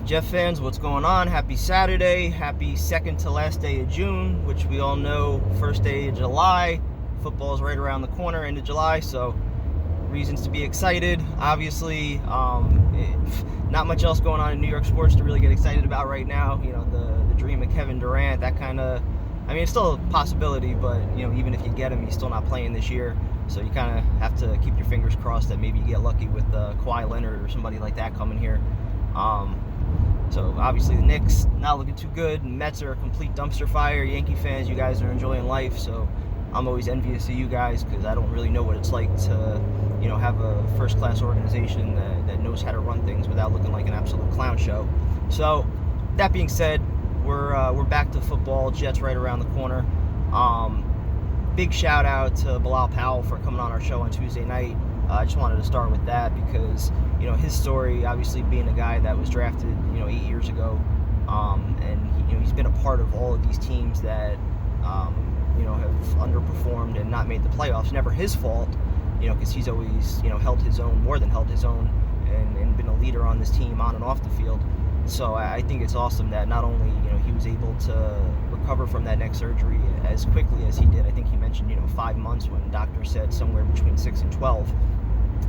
Jeff fans, what's going on? Happy Saturday. Happy second to last day of June, which we all know first day of July. Football's right around the corner, end of July, so reasons to be excited. Obviously, not much else going on in New York sports to really get excited about right now. You know, the dream of Kevin Durant, that kind of, it's still a possibility, but, even if you get him, he's still not playing this year. So you kind of have to keep your fingers crossed that maybe you get lucky with Kawhi Leonard or somebody like that coming here. So obviously the Knicks not looking too good. Mets are a complete dumpster fire. Yankee fans, you guys are enjoying life. So I'm always envious of you guys because I don't really know what it's like to, have a first-class organization that knows how to run things without looking like an absolute clown show. So that being said, we're back to football. Jets right around the corner. Big shout out to Bilal Powell for coming on our show on Tuesday night. I just wanted to start with that because, his story, obviously being a guy that was drafted, 8 years ago, and he's been a part of all of these teams that, have underperformed and not made the playoffs. Never his fault, because he's always, held his own, more than held his own, and been a leader on this team on and off the field. So I think it's awesome that not only, he was able to recover from that neck surgery as quickly as he did. I think he mentioned, 5 months when doctors said somewhere between 6 and 12.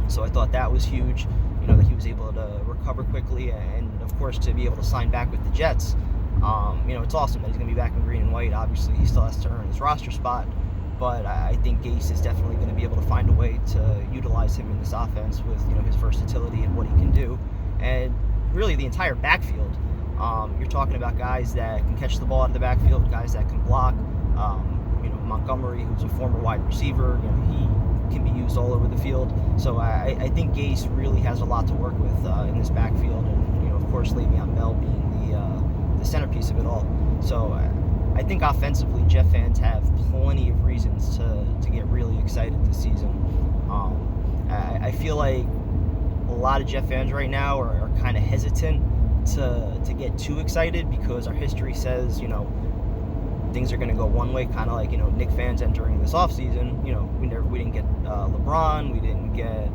So I thought that was huge, that he was able to recover quickly and, of course, to be able to sign back with the Jets. It's awesome that he's going to be back in green and white. Obviously, he still has to earn his roster spot, but I think Gase is definitely going to be able to find a way to utilize him in this offense with, his versatility and what he can do. And really the entire backfield. You're talking about guys that can catch the ball out of the backfield, guys that can block. Montgomery, who's a former wide receiver, he can be used all over the field. So I think Gase really has a lot to work with in this backfield, and of course Le'Veon Bell being the centerpiece of it all. So I think offensively, Jeff fans have plenty of reasons to get really excited this season. I feel like a lot of Jeff fans right now are kind of hesitant to get too excited because our history says, things are going to go one way, kind of like, Knick fans entering this offseason. We didn't get LeBron, we didn't get,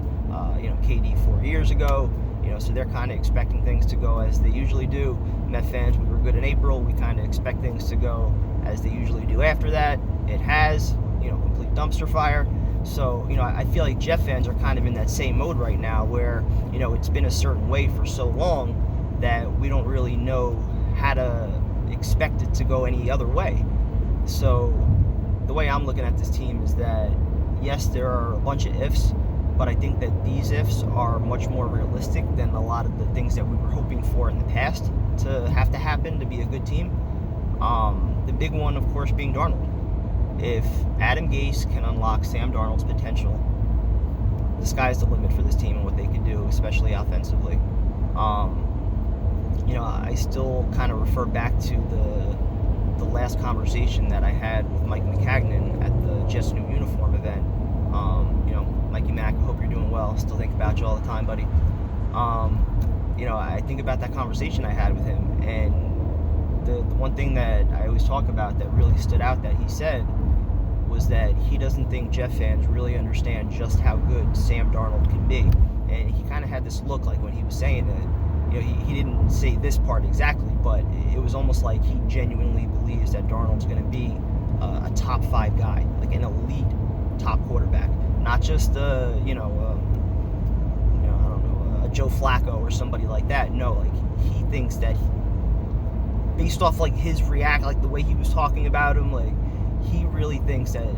KD 4 years ago, so they're kind of expecting things to go as they usually do. Met fans, we were good in April, we kind of expect things to go as they usually do after that. It has, complete dumpster fire. So, I feel like Jeff fans are kind of in that same mode right now where, it's been a certain way for so long that we don't really know how to expect it to go any other way. So the way I'm looking at this team is that, yes, there are a bunch of ifs, but I think that these ifs are much more realistic than a lot of the things that we were hoping for in the past to have to happen to be a good team. The big one, of course, being Darnold. If Adam Gase can unlock Sam Darnold's potential, the sky's the limit for this team and what they can do, especially offensively. I still kind of refer back to the last conversation that I had with Mike Maccagnan at the Jets New Uniform event. Mikey Mac, I hope you're doing well. Still think about you all the time, buddy. I think about that conversation I had with him, and the one thing that I always talk about that really stood out that he said was that he doesn't think Jet fans really understand just how good Sam Darnold can be. And he kind of had this look like when he was saying it, he didn't say this part exactly, but it was almost like he genuinely believes that Darnold's going to be a top 5 guy, like an elite top quarterback, not just a Joe Flacco or somebody like that. No, like he thinks that based off like his like the way he was talking about him, like he really thinks that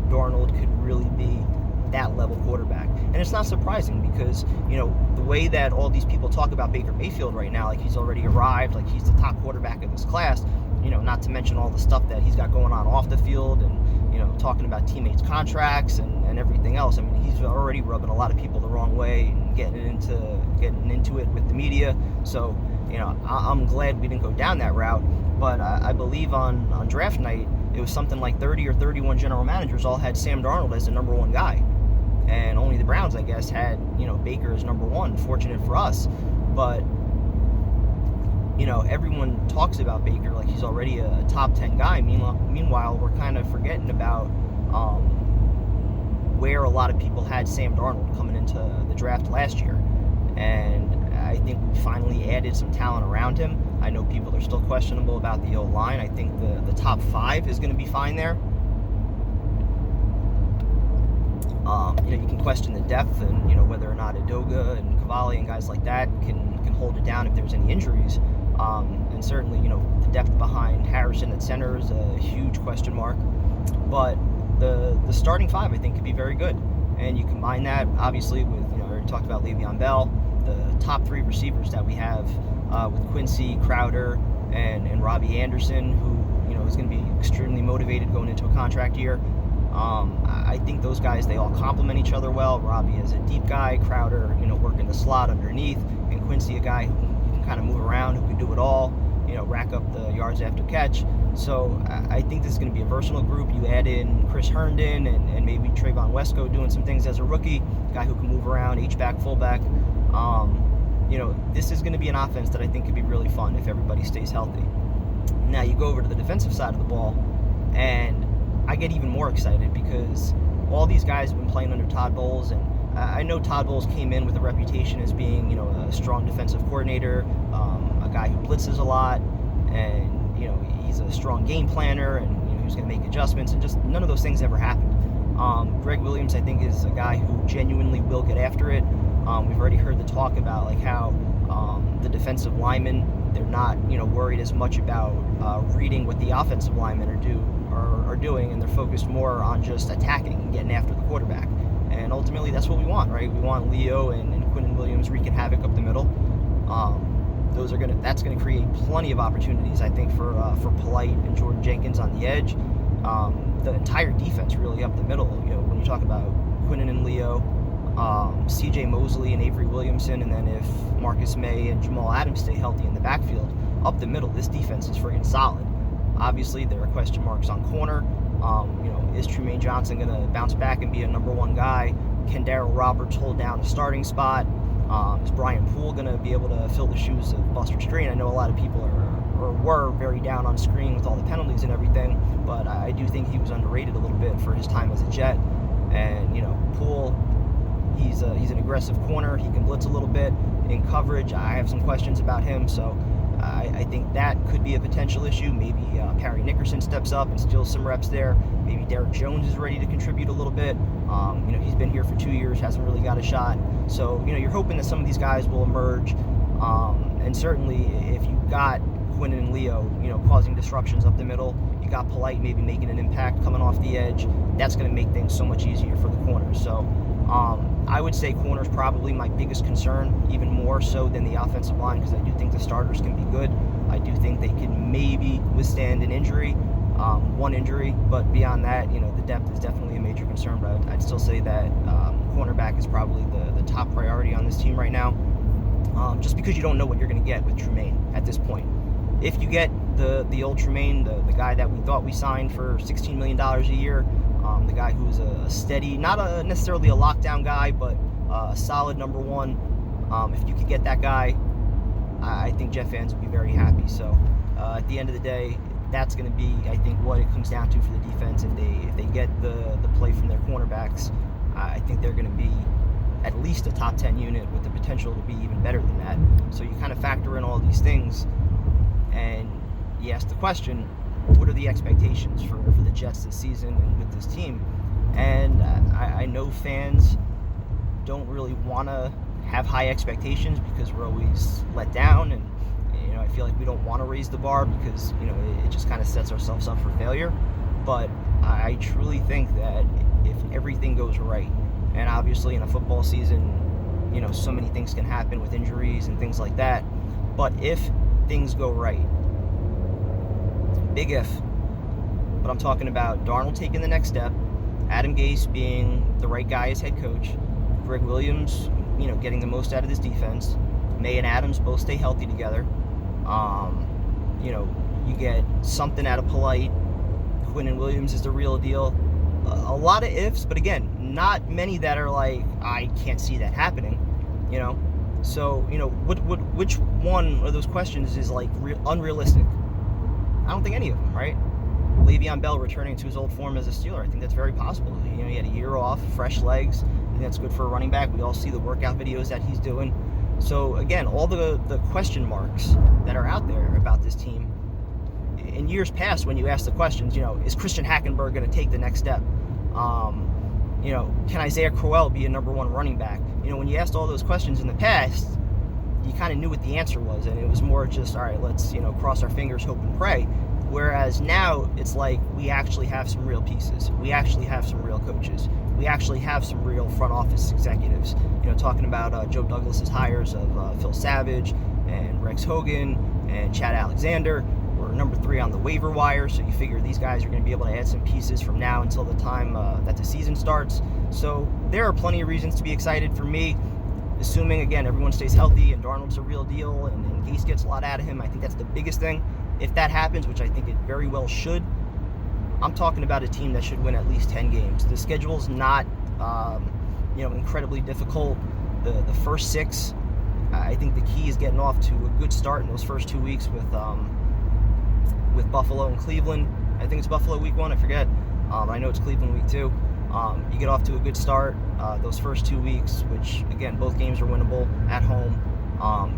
Darnold could really be that level quarterback. And it's not surprising because, the way that all these people talk about Baker Mayfield right now, like he's already arrived, like he's the top quarterback of this class, not to mention all the stuff that he's got going on off the field and, talking about teammates' contracts and everything else. He's already rubbing a lot of people the wrong way and getting into it with the media. So, I'm glad we didn't go down that route. But I believe on draft night, it was something like 30 or 31 general managers all had Sam Darnold as the number 1 guy. And only the Browns, I guess, had, Baker as number 1. Fortunate for us. But, everyone talks about Baker like he's already a top 10 guy. Meanwhile, we're kind of forgetting about where a lot of people had Sam Darnold coming into the draft last year. And I think we finally added some talent around him. I know people are still questionable about the O-line. I think the top 5 is going to be fine there. You can question the depth and, whether or not Edoga and Cavalli and guys like that can hold it down if there's any injuries. And certainly, the depth behind Harrison at center is a huge question mark. But the starting 5, I think, could be very good. And you combine that, obviously, with, I already talked about Le'Veon Bell, the top 3 receivers that we have with Quincy, Crowder, and Robbie Anderson, who, is going to be extremely motivated going into a contract year. I think those guys, they all complement each other well. Robbie is a deep guy, Crowder, working the slot underneath, and Quincy, a guy who can kind of move around, who can do it all, rack up the yards after catch. So I think this is going to be a versatile group. You add in Chris Herndon and maybe Trayvon Wesco doing some things as a rookie, guy who can move around, H-back, fullback. This is going to be an offense that I think could be really fun if everybody stays healthy. Now you go over to the defensive side of the ball, and I get even more excited because all these guys have been playing under Todd Bowles, and I know Todd Bowles came in with a reputation as being, a strong defensive coordinator, a guy who blitzes a lot, and, he's a strong game planner, and, he's going to make adjustments, and just none of those things ever happened. Greg Williams, I think, is a guy who genuinely will get after it. We've already heard the talk about, like, how the defensive linemen, they're not, worried as much about reading what the offensive linemen are doing, and they're focused more on just attacking and getting after the quarterback. And ultimately, that's what we want, right? We want Leo and Quinnen Williams wreaking havoc up the middle. That's gonna create plenty of opportunities, I think, for Polite and Jordan Jenkins on the edge. The entire defense really up the middle. When you talk about Quinnen and Leo, C.J. Mosley and Avery Williamson, and then if Marcus May and Jamal Adams stay healthy in the backfield, up the middle, this defense is friggin' solid. Obviously, there are question marks on corner. Is Trumaine Johnson going to bounce back and be a number 1 guy? Can Darryl Roberts hold down a starting spot? Is Brian Poole going to be able to fill the shoes of Buster Skrine? I know a lot of people were very down on Skrine with all the penalties and everything, but I do think he was underrated a little bit for his time as a Jet. And, Poole, he's an aggressive corner. He can blitz a little bit in coverage. I have some questions about him, so I think that could be a potential issue. Maybe Parry Nickerson steps up and steals some reps there. Maybe Derek Jones is ready to contribute a little bit. He's been here for 2 years, hasn't really got a shot. So, you're hoping that some of these guys will emerge. And certainly, if you got Quinnen and Leo, causing disruptions up the middle, you got Polite maybe making an impact coming off the edge, that's going to make things so much easier for the corners. So, I would say corner is probably my biggest concern, even more so than the offensive line, because I do think the starters can be good. I do think they can maybe withstand an injury, one injury, but beyond that, the depth is definitely a major concern. But I'd still say that cornerback is probably the top priority on this team right now, just because you don't know what you're going to get with Trumaine at this point. If you get the old Trumaine, the guy that we thought we signed for $16 million a year, the guy who's a steady, not necessarily a lockdown guy, but a solid number 1. If you could get that guy, I think Jet fans would be very happy. So at the end of the day, that's going to be, I think, what it comes down to for the defense. If they get the play from their cornerbacks, I think they're going to be at least a top 10 unit with the potential to be even better than that. So you kind of factor in all these things, and you ask the question, what are the expectations for the Jets this season and with this team? And I know fans don't really want to have high expectations because we're always let down, and I feel like we don't want to raise the bar because it just kind of sets ourselves up for failure. But I truly think that if everything goes right, and obviously in a football season, so many things can happen with injuries and things like that, but if things go right, big if, but I'm talking about Darnold taking the next step, Adam Gase being the right guy as head coach, Greg Williams, getting the most out of this defense, May and Adams both stay healthy together. You get something out of Polite. Quinnen Williams is the real deal. A lot of ifs, but again, not many that are like, I can't see that happening. So which one of those questions is like unrealistic? I don't think any of them, right? Le'Veon Bell returning to his old form as a Steeler, I think that's very possible. He had a year off, fresh legs. I think that's good for a running back. We all see the workout videos that he's doing. So again, all the question marks that are out there about this team, in years past when you ask the questions, is Christian Hackenberg going to take the next step? Can Isaiah Crowell be a number one running back? When you asked all those questions in the past, you kind of knew what the answer was, and it was more just, all right, let's cross our fingers, hope and pray. Whereas now it's like we actually have some real pieces. We actually have some real coaches. We actually have some real front office executives. Talking about Joe Douglas's hires of Phil Savage and Rex Hogan and Chad Alexander. We're number 3 on the waiver wire, so you figure these guys are going to be able to add some pieces from now until the time that the season starts. So there are plenty of reasons to be excited for me, assuming, again, everyone stays healthy and Darnold's a real deal and Gase gets a lot out of him. I think that's the biggest thing. If that happens, which I think it very well should, I'm talking about a team that should win at least 10 games. The schedule's not, incredibly difficult. The first 6, I think the key is getting off to a good start in those first 2 weeks with Buffalo and Cleveland. I think it's Buffalo week 1, I forget. I know it's Cleveland week 2. You get off to a good start those first 2 weeks, which, again, both games are winnable at home.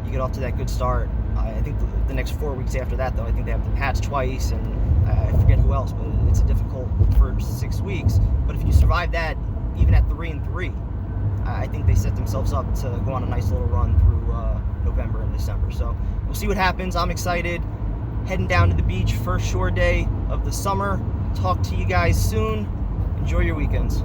You get off to that good start. I think the next 4 weeks after that, though, I think they have the Pats twice, and I forget who else, but it's a difficult first 6 weeks. But if you survive that, even at 3-3, I think they set themselves up to go on a nice little run through November and December. So we'll see what happens. I'm excited. Heading down to the beach, first shore day of the summer. Talk to you guys soon. Enjoy your weekends.